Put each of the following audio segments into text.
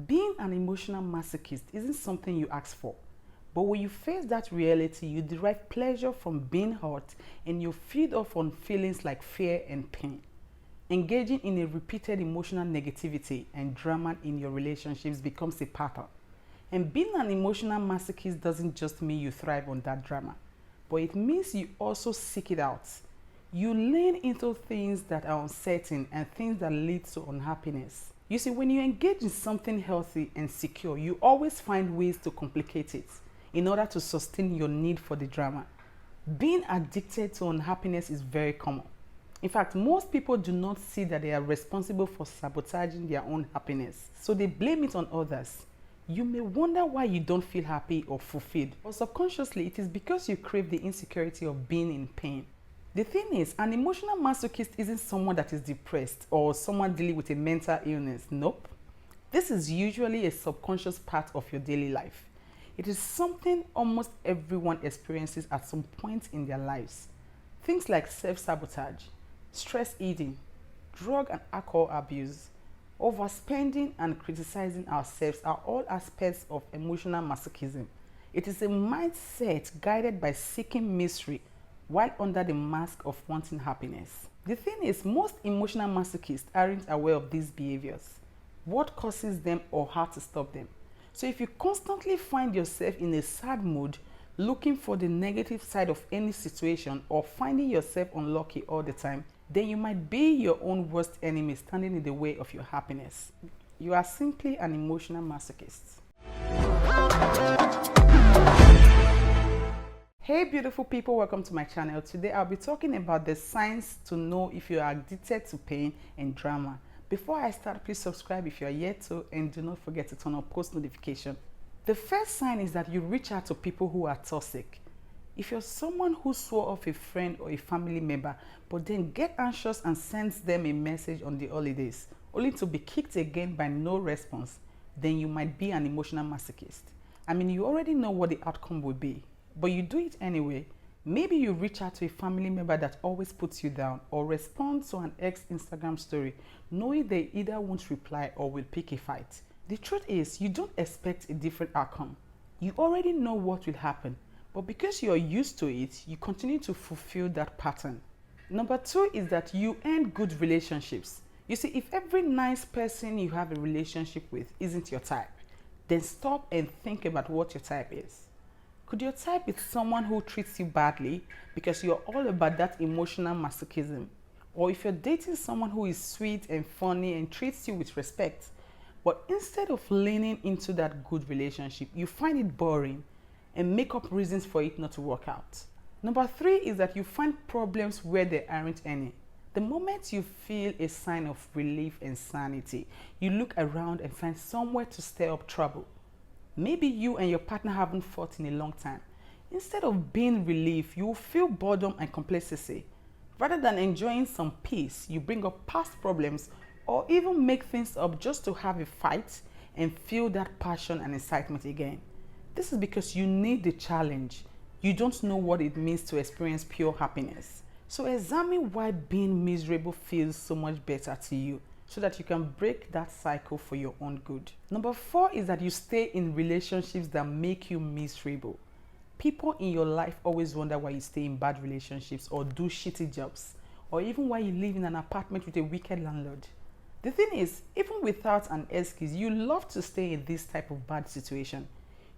Being an emotional masochist isn't something you ask for, but when you face that reality, you derive pleasure from being hurt and you feed off on feelings like fear and pain. Engaging in a repeated emotional negativity and drama in your relationships becomes a pattern. And being an emotional masochist doesn't just mean you thrive on that drama, but it means you also seek it out. You lean into things that are uncertain and things that lead to unhappiness. You see, when you engage in something healthy and secure, you always find ways to complicate it in order to sustain your need for the drama. Being addicted to unhappiness is very common. In fact, most people do not see that they are responsible for sabotaging their own happiness, so they blame it on others. You may wonder why you don't feel happy or fulfilled, but subconsciously it is because you crave the insecurity of being in pain. The thing is, an emotional masochist isn't someone that is depressed or someone dealing with a mental illness. Nope. This is usually a subconscious part of your daily life. It is something almost everyone experiences at some point in their lives. Things like self-sabotage, stress eating, drug and alcohol abuse, overspending and criticizing ourselves are all aspects of emotional masochism. It is a mindset guided by seeking misery while under the mask of wanting happiness. The thing is, most emotional masochists aren't aware of these behaviors, what causes them or how to stop them. So if you constantly find yourself in a sad mood, looking for the negative side of any situation, or finding yourself unlucky all the time, then you might be your own worst enemy standing in the way of your happiness. You are simply an emotional masochist. Hey beautiful people, welcome to my channel. Today I'll be talking about the signs to know if you are addicted to pain and drama. Before I start, please subscribe if you are yet to, and do not forget to turn on post notification. The first sign is that you reach out to people who are toxic. If you're someone who swore off a friend or a family member, but then get anxious and sends them a message on the holidays, only to be kicked again by no response, then you might be an emotional masochist. I mean, you already know what the outcome will be, but you do it anyway. Maybe you reach out to a family member that always puts you down, or respond to an ex Instagram story, knowing they either won't reply or will pick a fight. The truth is, you don't expect a different outcome. You already know what will happen, but because you're used to it, you continue to fulfill that pattern. Number two is that you end good relationships. You see, if every nice person you have a relationship with isn't your type, then stop and think about what your type is. Could your type be someone who treats you badly because you're all about that emotional masochism? Or if you're dating someone who is sweet and funny and treats you with respect, but instead of leaning into that good relationship, you find it boring and make up reasons for it not to work out. Number three is that you find problems where there aren't any. The moment you feel a sign of relief and sanity, you look around and find somewhere to stir up trouble. Maybe you and your partner haven't fought in a long time. Instead of being relieved, you will feel boredom and complacency. Rather than enjoying some peace, you bring up past problems or even make things up just to have a fight and feel that passion and excitement again. This is because you need the challenge. You don't know what it means to experience pure happiness. So examine why being miserable feels so much better to you, so that you can break that cycle for your own good. Number four is that you stay in relationships that make you miserable. People in your life always wonder why you stay in bad relationships or do shitty jobs, or even why you live in an apartment with a wicked landlord. The thing is, even without an excuse, you love to stay in this type of bad situation.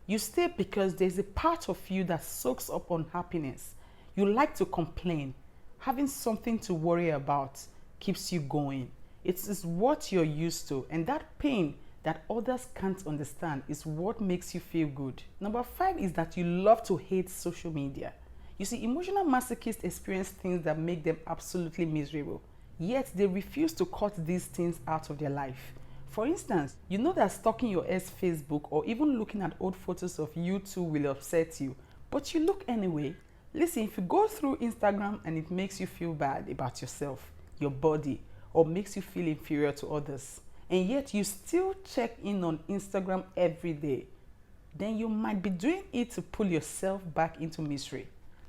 You stay because there's a part of you that soaks up on happiness. You like to complain. Having something to worry about keeps you going. It is what you're used to, and that pain that others can't understand is what makes you feel good. Number five is that you love to hate social media. You see, emotional masochists experience things that make them absolutely miserable, yet they refuse to cut these things out of their life. For instance, you know that stalking your ex Facebook or even looking at old photos of you two will upset you, but you look anyway. Listen, if you go through Instagram and it makes you feel bad about yourself, your body, or makes you feel inferior to others, and yet you still check in on Instagram every day, then you might be doing it to pull yourself back into misery.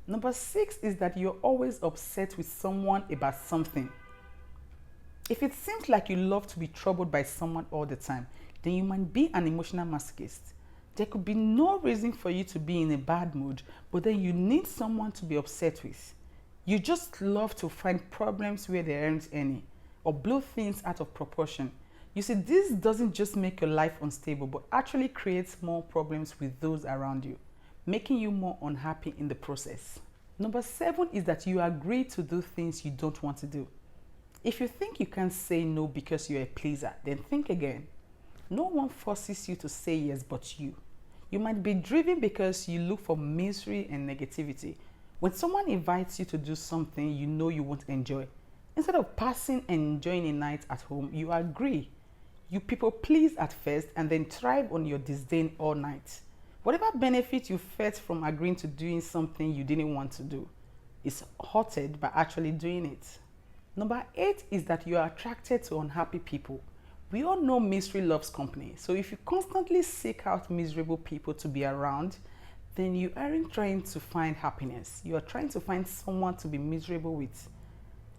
Number six is that you're always upset with someone about something. If it seems like you love to be troubled by someone all the time, then you might be an emotional masochist. There could be no reason for you to be in a bad mood, but then you need someone to be upset with. You just love to find problems where there aren't any, or blow things out of proportion. You see, this doesn't just make your life unstable, but actually creates more problems with those around you, making you more unhappy in the process. Number 7 is that you agree to do things you don't want to do. If you think you can't say no because you're a pleaser, then think again. No one forces you to say yes but you. You might be driven because you look for misery and negativity. When someone invites you to do something you know you won't enjoy, instead of passing and enjoying a night at home, you agree. You people please at first and then thrive on your disdain all night. Whatever benefit you felt from agreeing to doing something you didn't want to do is hurted by actually doing it. Number 8 is that you are attracted to unhappy people. We all know misery loves company. So if you constantly seek out miserable people to be around, then you aren't trying to find happiness. You are trying to find someone to be miserable with.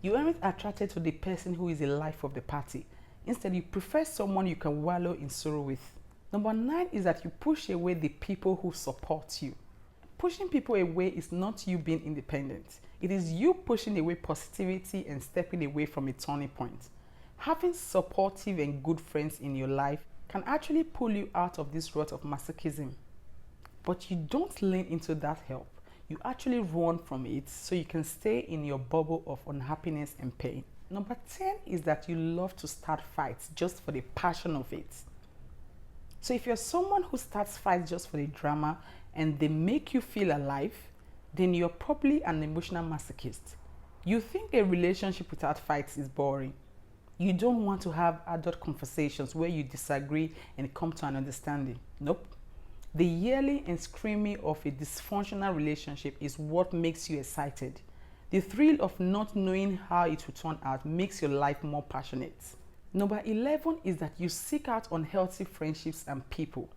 You aren't attracted to the person who is the life of the party. Instead, you prefer someone you can wallow in sorrow with. Number 9 is that you push away the people who support you. Pushing people away is not you being independent. It is you pushing away positivity and stepping away from a turning point. Having supportive and good friends in your life can actually pull you out of this rut of masochism. But you don't lean into that help. You actually run from it so you can stay in your bubble of unhappiness and pain. Number 10 is that you love to start fights just for the passion of it. So if you're someone who starts fights just for the drama and they make you feel alive, then you're probably an emotional masochist. You think a relationship without fights is boring. You don't want to have adult conversations where you disagree and come to an understanding. Nope. The yelling and screaming of a dysfunctional relationship is what makes you excited. The thrill of not knowing how it will turn out makes your life more passionate. Number 11 is that you seek out unhealthy friendships and people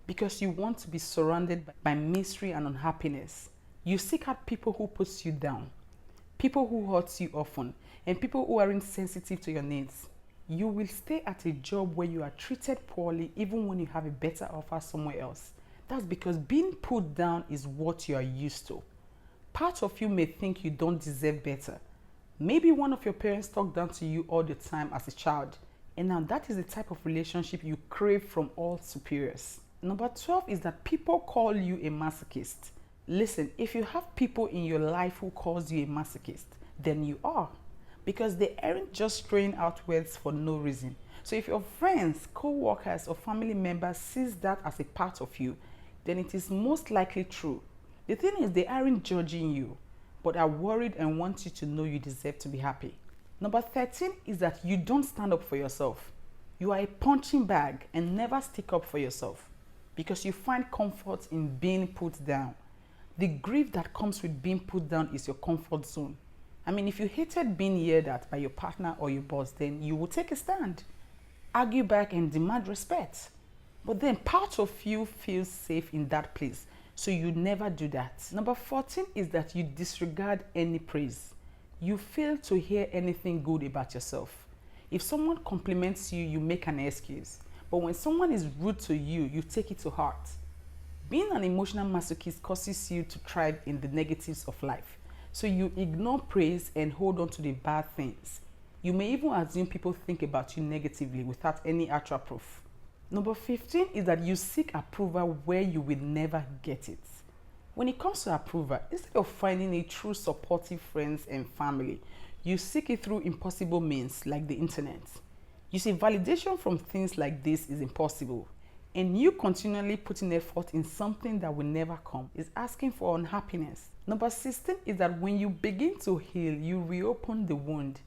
because you want to be surrounded by misery and unhappiness. You seek out people who put you down, people who hurt you often, and people who aren't sensitive to your needs. You will stay at a job where you are treated poorly even when you have a better offer somewhere else. That's because being put down is what you are used to. Part of you may think you don't deserve better. Maybe one of your parents talked down to you all the time as a child, and now that is the type of relationship you crave from all superiors. Number 12 is that people call you a masochist. Listen, if you have people in your life who calls you a masochist, then you are. Because they aren't just throwing out words for no reason. So if your friends, co-workers, or family members sees that as a part of you, then it is most likely true. The thing is, they aren't judging you, but are worried and want you to know you deserve to be happy. Number 13 is that you don't stand up for yourself. You are a punching bag and never stick up for yourself because you find comfort in being put down. The grief that comes with being put down is your comfort zone. I mean, if you hated being yelled at by your partner or your boss, then you will take a stand, argue back and demand respect. But then part of you feels safe in that place, so you never do that. Number 14 is that you disregard any praise. You fail to hear anything good about yourself. If someone compliments you, you make an excuse. But when someone is rude to you, you take it to heart. Being an emotional masochist causes you to thrive in the negatives of life. So you ignore praise and hold on to the bad things. You may even assume people think about you negatively without any actual proof. Number 15 is that you seek approval where you will never get it. When it comes to approval, instead of finding a true supportive friends and family, you seek it through impossible means like the internet. You see, validation from things like this is impossible. And you continually putting effort in something that will never come is asking for unhappiness. Number 16 is that when you begin to heal, you reopen the wound.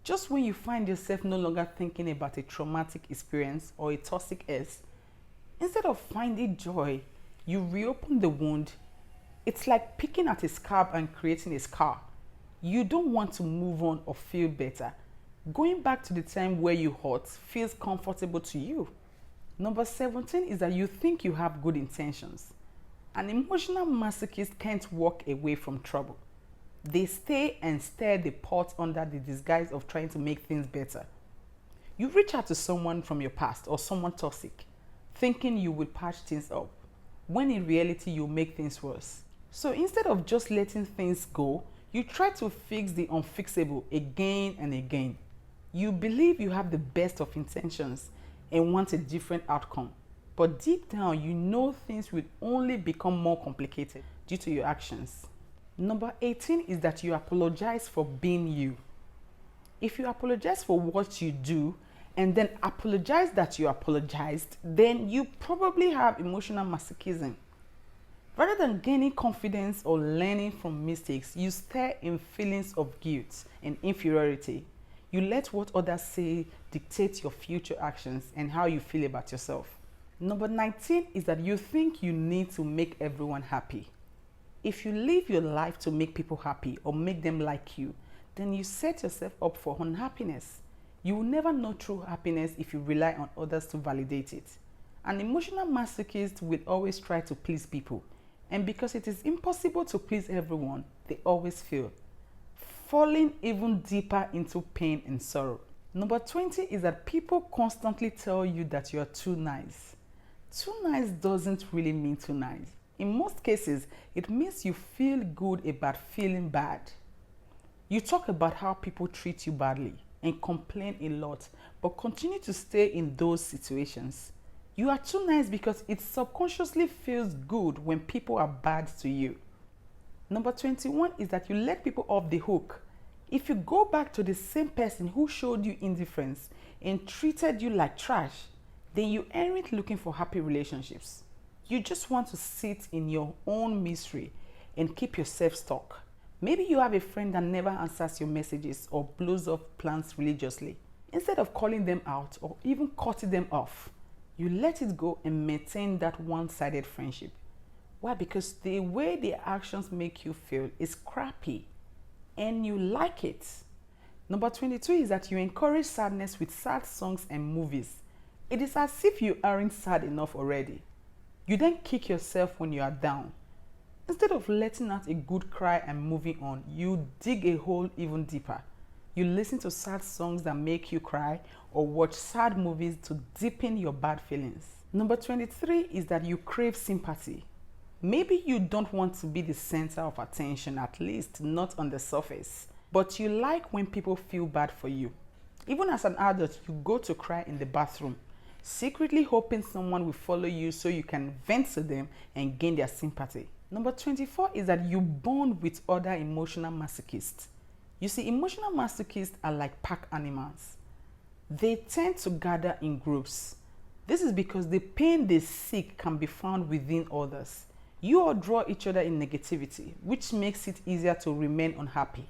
Just when you find yourself no longer thinking about a traumatic experience or a toxic ex, instead of finding joy, you reopen the wound. It's like picking at a scab and creating a scar. You don't want to move on or feel better. Going back to the time where you hurt feels comfortable to you. Number 17 is that you think you have good intentions. An emotional masochist can't walk away from trouble. They stay and stir the pot under the disguise of trying to make things better. You reach out to someone from your past or someone toxic, thinking you will patch things up, when in reality you make things worse. So instead of just letting things go, you try to fix the unfixable again and again. You believe you have the best of intentions and want a different outcome. But deep down, you know things will only become more complicated due to your actions. Number 18 is that you apologize for being you. If you apologize for what you do and then apologize that you apologized, then you probably have emotional masochism. Rather than gaining confidence or learning from mistakes, you stay in feelings of guilt and inferiority. You let what others say dictate your future actions and how you feel about yourself. Number 19 is that you think you need to make everyone happy. If you live your life to make people happy or make them like you, then you set yourself up for unhappiness. You will never know true happiness if you rely on others to validate it. An emotional masochist will always try to please people, and because it is impossible to please everyone, they always fail, falling even deeper into pain and sorrow. Number 20 is that people constantly tell you that you are too nice. Too nice doesn't really mean too nice. In most cases, it means you feel good about feeling bad. You talk about how people treat you badly and complain a lot, but continue to stay in those situations. You are too nice because it subconsciously feels good when people are bad to you. Number 21 is that you let people off the hook. If you go back to the same person who showed you indifference and treated you like trash, then you aren't looking for happy relationships. You just want to sit in your own misery and keep yourself stuck. Maybe you have a friend that never answers your messages or blows off plans religiously. Instead of calling them out or even cutting them off, you let it go and maintain that one-sided friendship. Why? Because the way their actions make you feel is crappy and you like it. Number 22 is that you encourage sadness with sad songs and movies. It is as if you aren't sad enough already. You then kick yourself when you are down. Instead of letting out a good cry and moving on, you dig a hole even deeper. You listen to sad songs that make you cry or watch sad movies to deepen your bad feelings. Number 23 is that you crave sympathy. Maybe you don't want to be the center of attention, at least not on the surface, but you like when people feel bad for you. Even as an adult, you go to cry in the bathroom, secretly hoping someone will follow you so you can vent to them and gain their sympathy. Number 24 is that you bond with other emotional masochists. You see, emotional masochists are like pack animals. They tend to gather in groups. This is because the pain they seek can be found within others. You all draw each other in negativity, which makes it easier to remain unhappy.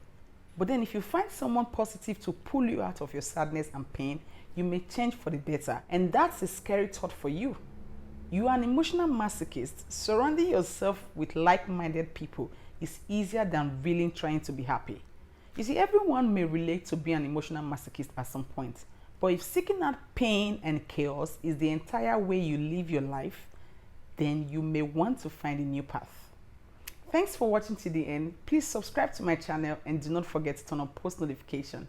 But then if you find someone positive to pull you out of your sadness and pain, you may change for the better. And that's a scary thought for you. You are an emotional masochist. Surrounding yourself with like-minded people is easier than really trying to be happy. You see, everyone may relate to being an emotional masochist at some point. But if seeking out pain and chaos is the entire way you live your life, then you may want to find a new path. Thanks for watching to the end. Please subscribe to my channel and do not forget to turn on post notification.